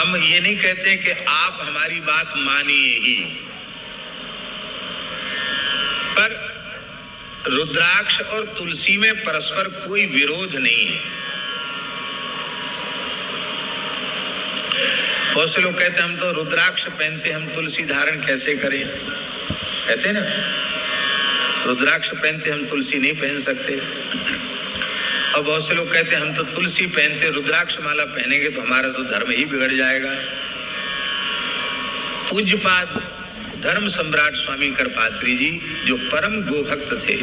हम ये नहीं कहते कि आप हमारी बात मानिए ही, पर रुद्राक्ष और तुलसी में परस्पर कोई विरोध नहीं है। बहुत से लोग कहते हैं हम तो रुद्राक्ष पहनते, हम तुलसी धारण कैसे करें? कहते ना, रुद्राक्ष पहनते हम तुलसी नहीं पहन सकते। और बहुत से लोग कहते हैं हम तो तुलसी पहनते, रुद्राक्ष माला पहनेंगे तो हमारा तो धर्म ही बिगड़ जाएगा। पूज्यपाद धर्म सम्राट स्वामी करपात्री जी जो परम गोभक्त थे,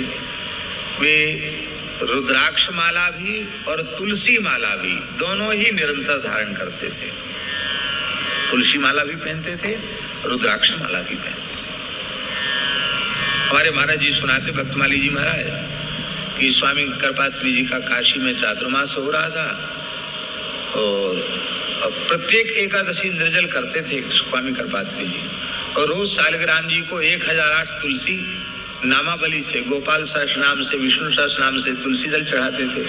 वे रुद्राक्ष माला भी और तुलसी माला भी दोनों ही निरंतर धारण करते थे। तुलसी माला भी पहनते थे, रुद्राक्ष माला भी पहनते थे। हमारे महाराज जी सुनाते, भक्तमाली जी महाराज, कि स्वामी करपात्री जी का काशी में चातुर्मास हो रहा था और प्रत्येक एकादशी निर्जल करते थे स्वामी करपात्री जी, और रोज सालग्राम जी को 1008 तुलसी नामावली से, गोपाल सहस्रनाम से, विष्णु सहस्रनाम से तुलसी जल चढ़ाते थे।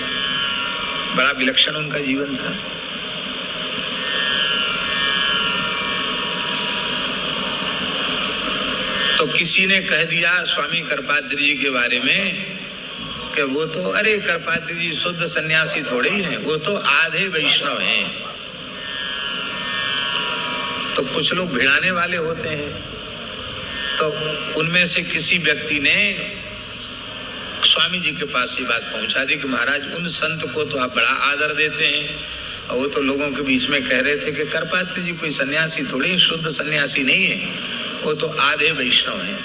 बड़ा विलक्षण उनका जीवन था। तो किसी ने कह दिया स्वामी करपात्री जी के बारे में कि वो तो, अरे करपात्री जी शुद्ध सन्यासी थोड़े ही हैं, वो तो आधे वैष्णव हैं। तो कुछ लोग भिड़ाने वाले होते हैं। तो उनमें से किसी व्यक्ति ने स्वामी जी के पास ये बात पहुंचा दी कि महाराज उन संत को तो आप बड़ा आदर देते हैं, और वो तो लोगों के बीच में कह रहे थे कि करपात्री जी कोई सन्यासी थोड़ी, शुद्ध सन्यासी नहीं है, वो तो आधे वैष्णव हैं।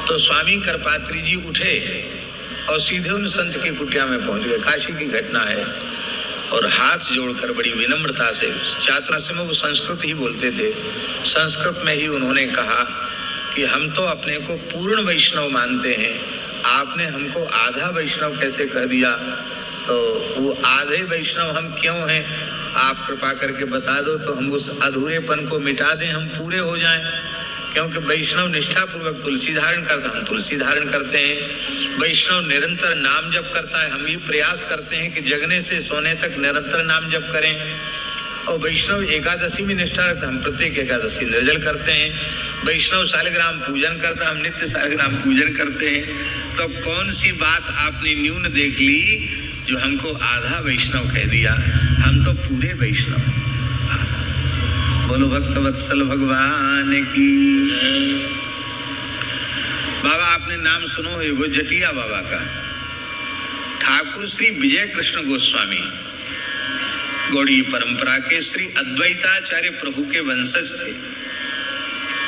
तो स्वामी करपात्री जी उठे और सीधे उन संत की कुटिया में पहुंच गए। काशी की घटना है। और हाथ जोड़कर बड़ी विनम्रता से, चातुर्मास्य में वो संस्कृत ही बोलते थे, संस्कृत में ही उन्होंने कहा कि हम तो अपने को पूर्ण वैष्णव मानते हैं, आपने हमको आधा वैष्णव कैसे कह दिया? तो वो आधे वैष्णव हम क्यों हैं, आप कृपा करके बता दो तो हम उस अधूरेपन को मिटा दें, हम पूरे हो जाएं। क्योंकि वैष्णव निष्ठा पूर्वक तुलसी धारण करता, हम तुलसी धारण करते हैं। वैष्णव निरंतर नाम जप करता है, हम ये प्रयास करते हैं कि जगने से सोने तक निरंतर नाम जप करें। और वैष्णव एकादशी में निष्ठा रखता, हम प्रत्येक एकादशी निर्जल करते हैं। वैष्णव सालग्राम पूजन करता, हम नित्य सालग्राम पूजन करते हैं। तो कौन सी बात आपने न्यून देख ली जो हमको आधा वैष्णव कह दिया? हम तो पूरे वैष्णव। बोलो भक्तवत्सल भगवान की। बाबा आपने नाम सुनो है वो जटिया बाबा का। ठाकुर श्री विजय कृष्ण गोस्वामी गौड़ी परंपरा के श्री अद्वैताचार्य प्रभु के वंशज थे।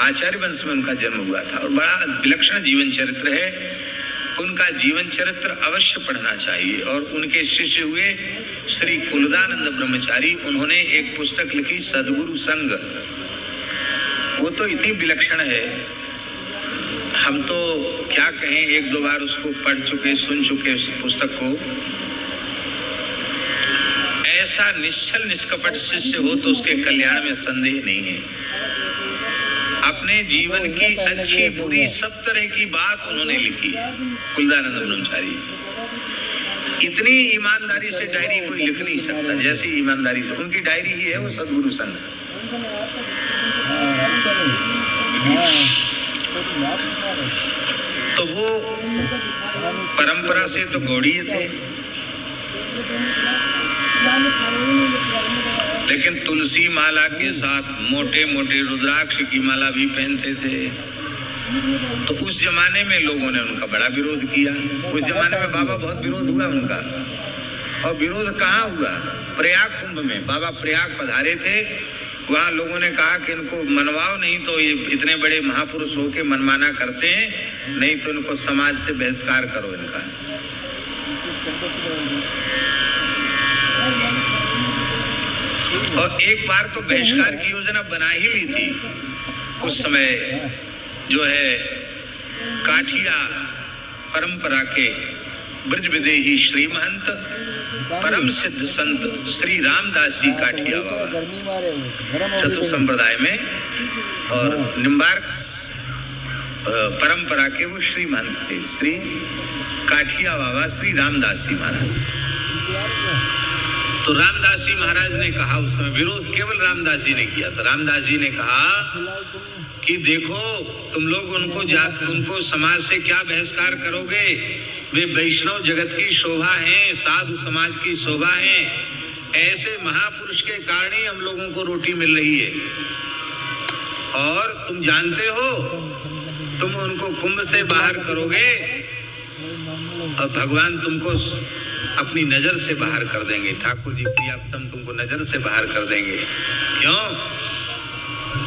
आचार्य वंश में उनका जन्म हुआ था और बड़ा विलक्षण जीवन चरित्र है। उनका जीवन चरित्र अवश्य पढ़ना चाहिए। और उनके शिष्य हुए श्री कुलदानंद ब्रह्मचारी, उन्होंने एक पुस्तक लिखी सद्गुरु संग। वो तो इतनी विलक्षण है, हम तो क्या कहें, एक दो बार उसको पढ़ चुके, सुन चुके उस पुस्तक को। ऐसा निश्चल निष्कपट शिष्य हो तो उसके कल्याण में संदेह नहीं है। अपने जीवन की अच्छी बुरी सब तरह की बात उन्होंने लिखी। कुलदानंद ब्रह्मचारी इतनी ईमानदारी से डायरी कोई लिख नहीं सकता जैसी ईमानदारी से उनकी डायरी ही है वो सद्गुरु संग। तो वो परंपरा से तो गौड़ीय थे, लेकिन तुलसी माला के साथ मोटे मोटे रुद्राक्ष की माला भी पहनते थे। तो उस जमाने में लोगों ने उनका बड़ा विरोध किया। उस जमाने में बाबा बहुत विरोध हुआ उनका। और विरोध कहाँ हुआ? प्रयाग कुंभ में बाबा प्रयाग पधारे थे। वहाँ लोगों ने कहा कि इनको मनवाओ, नहीं तो ये इतने बड़े महापुरुष होके मनमाना करते हैं, नहीं तो इनको समाज से बहिष्कार करो इनका। और एक बार तो बहिष्कार की योजना बना ही ली थी। उस समय जो है काठिया परंपरा के ब्रज विदेही श्री महंत परम सिद्ध संत श्री रामदास जी काठिया बाबा चतुर्थ संप्रदाय में, और निम्बार्क परंपरा के वो श्री महंत थे श्री काठिया बाबा श्री रामदास जी महाराज। तो रामदास जी महाराज ने कहा, उस समय विरोध केवल रामदास जी ने किया था। रामदास जी ने कहा कि देखो तुम लोग उनको समाज से क्या बहिष्कार करोगे, वे वैष्णव जगत की शोभा है, साधु समाज की शोभा है, ऐसे महापुरुष के कारण ही हम लोगों को रोटी मिल रही है। और तुम जानते हो तुम उनको कुंभ से बाहर करोगे और भगवान तुमको अपनी नजर से बाहर कर देंगे। ठाकुर जी प्रियतम तुमको नजर से बाहर कर देंगे। क्यों?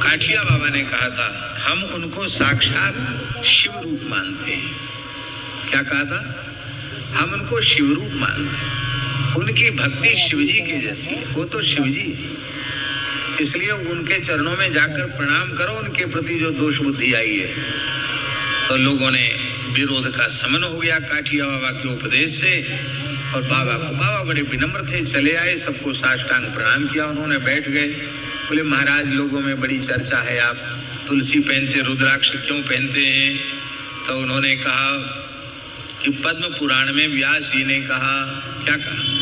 काठिया बाबा ने कहा था हम उनको साक्षात शिव रूप मानते हैं। क्या कहा था? हम उनको शिव रूप मानते हैं। उनकी भक्ति शिवजी के जैसी है, वो तो शिवजी है। इसलिए उनके चरणों में जाकर प्रणाम करो। उनके प्रति जो दोष बुद्धि आई है, तो लोगों ने विरोध का समन हो गया काठिया बाबा के उपदेश से। और बाबा बड़े विनम्र थे, चले आए, सबको साष्टांग प्रणाम किया। उन्होंने बैठ गए। बोले महाराज लोगों में बड़ी चर्चा है, आप तुलसी पहनते, रुद्राक्ष क्यों पहनते हैं? तो उन्होंने कहा कि पद्म पुराण में व्यास जी ने कहा, क्या कहा?